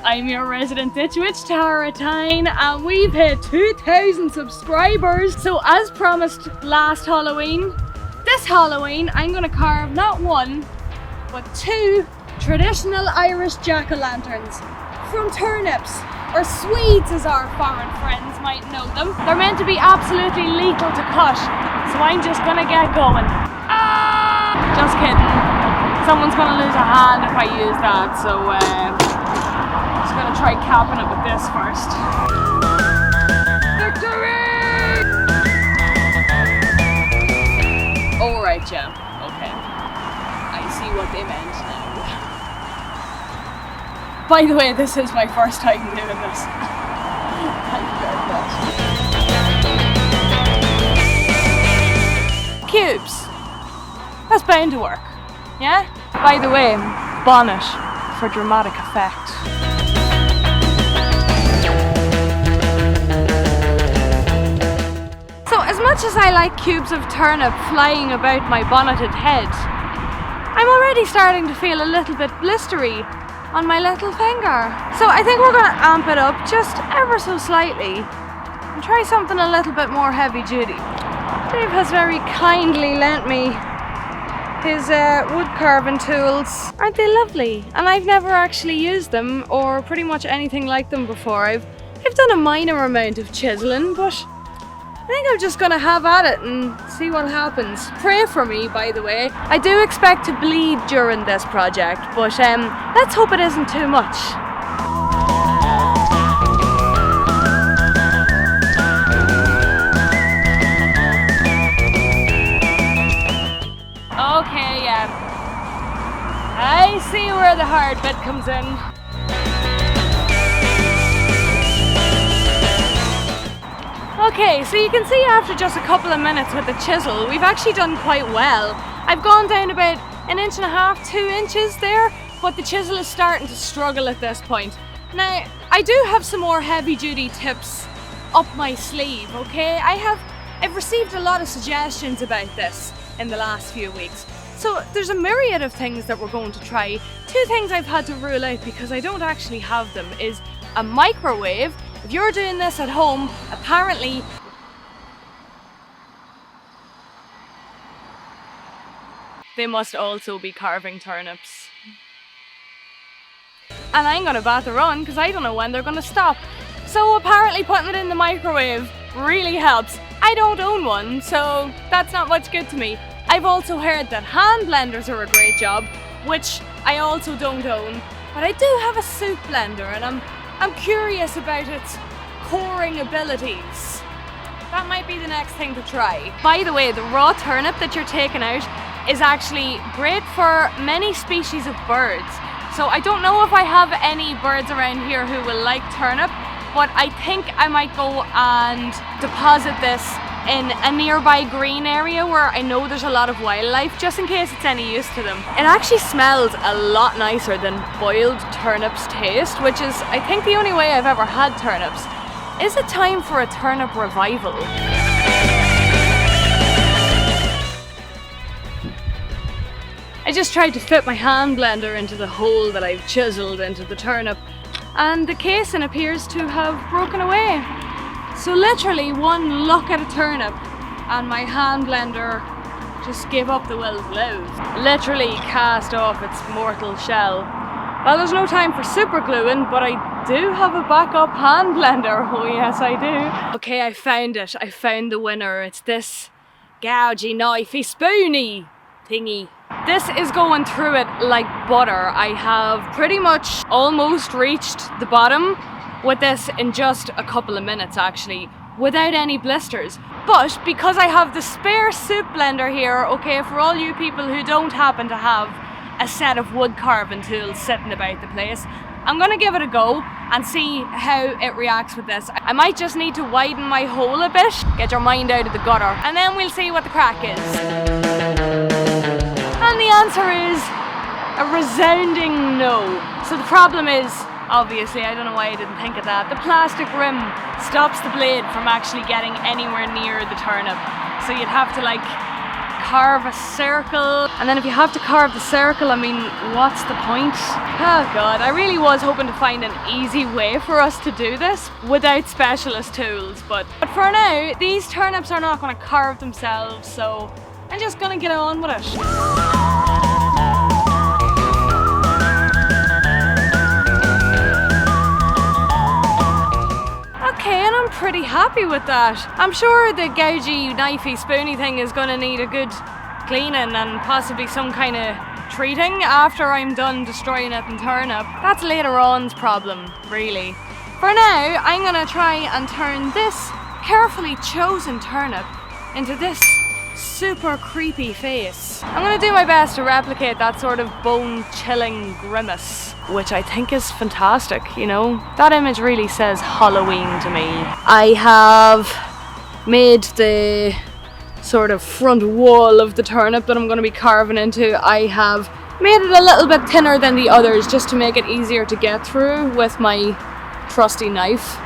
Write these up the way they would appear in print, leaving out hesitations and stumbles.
I'm your resident ditch witch, Taratine, and we've hit 2,000 subscribers. So as promised last Halloween, this Halloween I'm gonna carve not one, but 2 traditional Irish jack-o'-lanterns from turnips, or Swedes as our foreign friends might know them. They're meant to be absolutely lethal to cut, so I'm just gonna get going. Just kidding. Someone's gonna lose a hand if I use that, so just gonna try capping it with this first. Victory! Alright, yeah, okay. I see what they meant now. By the way, this is my first time doing this. Thank you very much. Cubes. That's bound to work. Yeah? By the way, bonnet for dramatic effect. So as much as I like cubes of turnip flying about my bonneted head, I'm already starting to feel a little bit blistery on my little finger. So I think we're going to amp it up just ever so slightly and try something a little bit more heavy duty. Dave has very kindly lent me his wood carving tools. Aren't they lovely? And I've never actually used them or pretty much anything like them before. I've done a minor amount of chiseling, but I think I'm just gonna have at it and see what happens. Pray for me, by the way. I do expect to bleed during this project, but let's hope it isn't too much. Okay, yeah. I see where the hard bit comes in. Okay, so you can see after just a couple of minutes with the chisel, we've actually done quite well. I've gone down about 1.5 to 2 inches there, but the chisel is starting to struggle at this point. Now, I do have some more heavy duty tips up my sleeve, okay? I've received a lot of suggestions about this in the last few weeks. So there's a myriad of things that we're going to try. 2 things I've had to rule out because I don't actually have them is a microwave. If you're doing this at home, apparently they must also be carving turnips. And I'm gonna bat the run because I don't know when they're gonna stop. So apparently putting it in the microwave really helps. I don't own one, so that's not much good to me. I've also heard that hand blenders are a great job, which I also don't own. But I do have a soup blender and I'm curious about its coring abilities. That might be the next thing to try. By the way, the raw turnip that you're taking out is actually great for many species of birds. So I don't know if I have any birds around here who will like turnip, but I think I might go and deposit this in a nearby green area where I know there's a lot of wildlife, just in case it's any use to them. It actually smells a lot nicer than boiled turnips taste, which is, I think, the only way I've ever had turnips. Is it time for a turnip revival? I just tried to fit my hand blender into the hole that I've chiseled into the turnip, and the casing appears to have broken away. So literally one look at a turnip and my hand blender just gave up the will to live. Literally cast off its mortal shell. Well, there's no time for super gluing, but I do have a backup hand blender. Oh yes, I do. Okay, I found it. I found the winner. It's this gougy, knifey, spoony thingy. This is going through it like butter. I have pretty much almost reached the bottom with this in just a couple of minutes actually, without any blisters. But because I have the spare soup blender here, okay, for all you people who don't happen to have a set of wood carving tools sitting about the place, I'm gonna give it a go and see how it reacts with this. I might just need to widen my hole a bit, get your mind out of the gutter, and then we'll see what the crack is. And the answer is a resounding no. So the problem is, obviously, I don't know why I didn't think of that, the plastic rim stops the blade from actually getting anywhere near the turnip. So you'd have to like carve a circle, and then if you have to carve the circle, I mean, what's the point? Oh God, I really was hoping to find an easy way for us to do this without specialist tools, but for now, these turnips are not going to carve themselves, so I'm just going to get on with it. Okay, and I'm pretty happy with that. I'm sure the gougy, knifey, spoony thing is going to need a good cleaning and possibly some kind of treating after I'm done destroying it in turnip. That's later on's problem, really. For now, I'm going to try and turn this carefully chosen turnip into this super creepy face. I'm going to do my best to replicate that sort of bone-chilling grimace, which I think is fantastic, you know? That image really says Halloween to me. I have made the sort of front wall of the turnip that I'm going to be carving into. I have made it a little bit thinner than the others just to make it easier to get through with my trusty knife.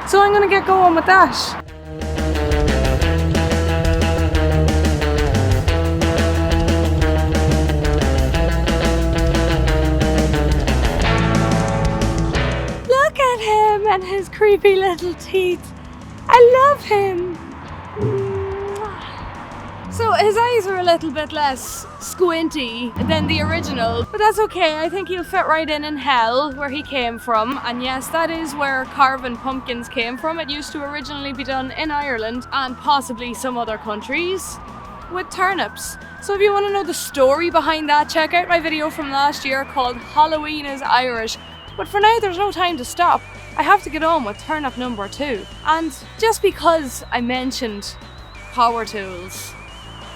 So I'm going to get going with that. And his creepy little teeth. I love him. So his eyes are a little bit less squinty than the original, but that's okay. I think he'll fit right in hell where he came from. And yes, that is where carving pumpkins came from. It used to originally be done in Ireland and possibly some other countries with turnips. So if you want to know the story behind that, check out my video from last year called Halloween is Irish. But for now, there's no time to stop. I have to get on with turnip number 2. And just because I mentioned power tools,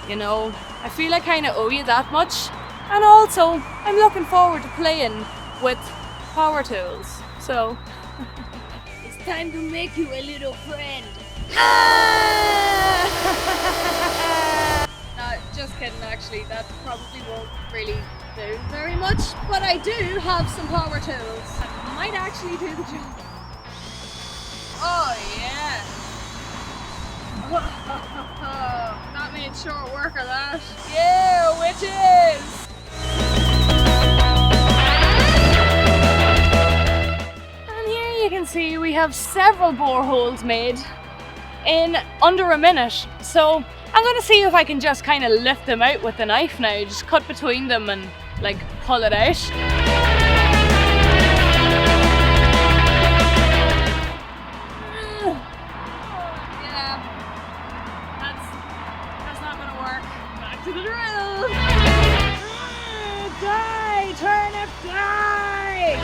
you know, I feel I kind of owe you that much. And also, I'm looking forward to playing with power tools. So, it's time to make you a little friend. No, just kidding actually, that probably won't really do very much. But I do have some power tools that might actually do the job. Oh yeah! That made short work of that. Yeah, witches! And here you can see we have several boreholes made in under a minute. So I'm going to see if I can just kind of lift them out with the knife now. Just cut between them and like pull it out. To the drill! Die! Turnip, die!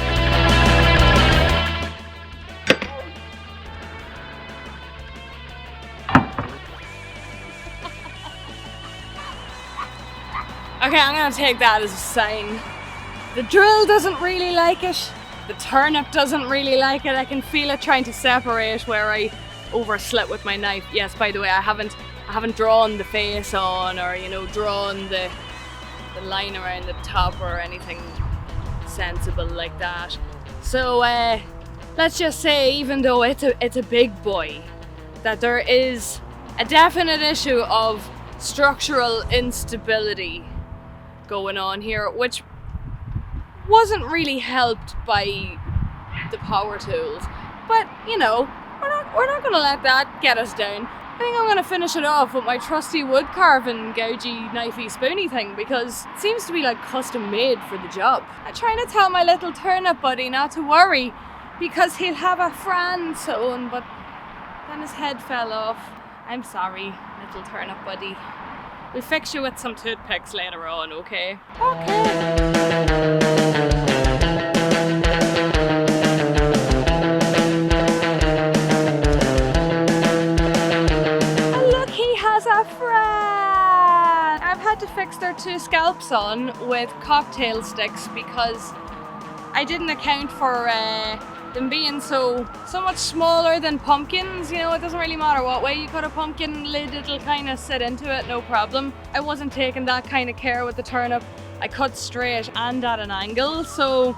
Okay, I'm gonna take that as a sign. The drill doesn't really like it. The turnip doesn't really like it. I can feel it trying to separate where I overslit with my knife. Yes, by the way, I haven't drawn the face on or, you know, drawn the line around the top or anything sensible like that. So let's just say, even though it's a big boy, that there is a definite issue of structural instability going on here, which wasn't really helped by the power tools. But, you know, we're not gonna let that get us down. I think I'm going to finish it off with my trusty wood carving, gougy, knifey, spoony thing because it seems to be like custom made for the job. I'm trying to tell my little turnip buddy not to worry because he'll have a friend soon, but then his head fell off. I'm sorry, little turnip buddy. We'll fix you with some toothpicks later on, okay? Okay. A friend! I've had to fix their 2 scalps on with cocktail sticks because I didn't account for them being so much smaller than pumpkins. You know, it doesn't really matter what way you cut a pumpkin lid, it'll kind of sit into it, no problem. I wasn't taking that kind of care with the turnip. I cut straight and at an angle, so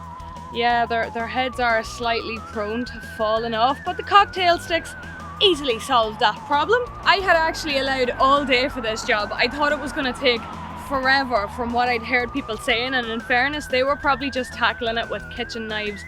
yeah, their heads are slightly prone to falling off, but the cocktail sticks, easily solved that problem. I had actually allowed all day for this job. I thought it was going to take forever from what I'd heard people saying, and in fairness, they were probably just tackling it with kitchen knives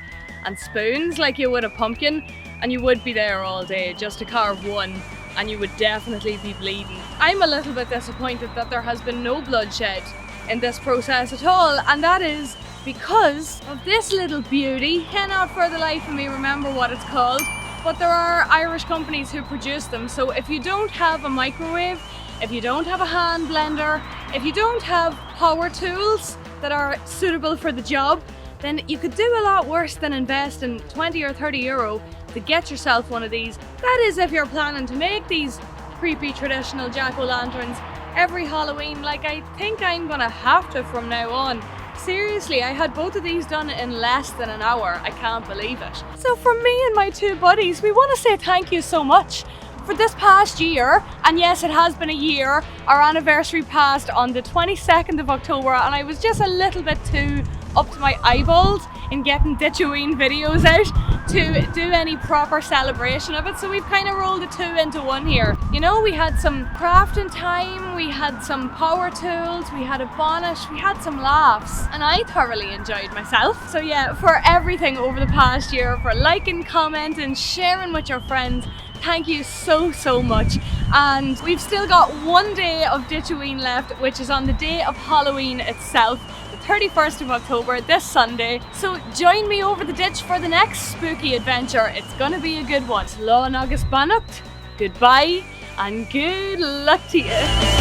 and spoons like you would a pumpkin, and you would be there all day just to carve one, and you would definitely be bleeding. I'm a little bit disappointed that there has been no bloodshed in this process at all, and that is because of this little beauty. Cannot for the life of me remember what it's called, but there are Irish companies who produce them. So if you don't have a microwave, if you don't have a hand blender, if you don't have power tools that are suitable for the job, then you could do a lot worse than invest in 20 or 30 euro to get yourself one of these. That is if you're planning to make these creepy traditional jack-o'-lanterns every Halloween, like I think I'm gonna have to from now on. Seriously, I had both of these done in less than an hour. I can't believe it. So from me and my two buddies, we want to say thank you so much for this past year. And yes, it has been a year. Our anniversary passed on the 22nd of October, and I was just a little bit too up to my eyeballs in getting Ditchoween videos out to do any proper celebration of it. So we've kind of rolled the two into one here. You know, we had some crafting time, we had some power tools, we had a bonnet, we had some laughs, and I thoroughly enjoyed myself. So yeah, for everything over the past year, for liking, commenting, sharing with your friends, thank you so much. And we've still got one day of Ditchoween left, which is on the day of Halloween itself, the 31st of October, this Sunday. So join me over the ditch for the next spooky adventure. It's gonna be a good one. Slán agus beannacht, goodbye and good luck to you.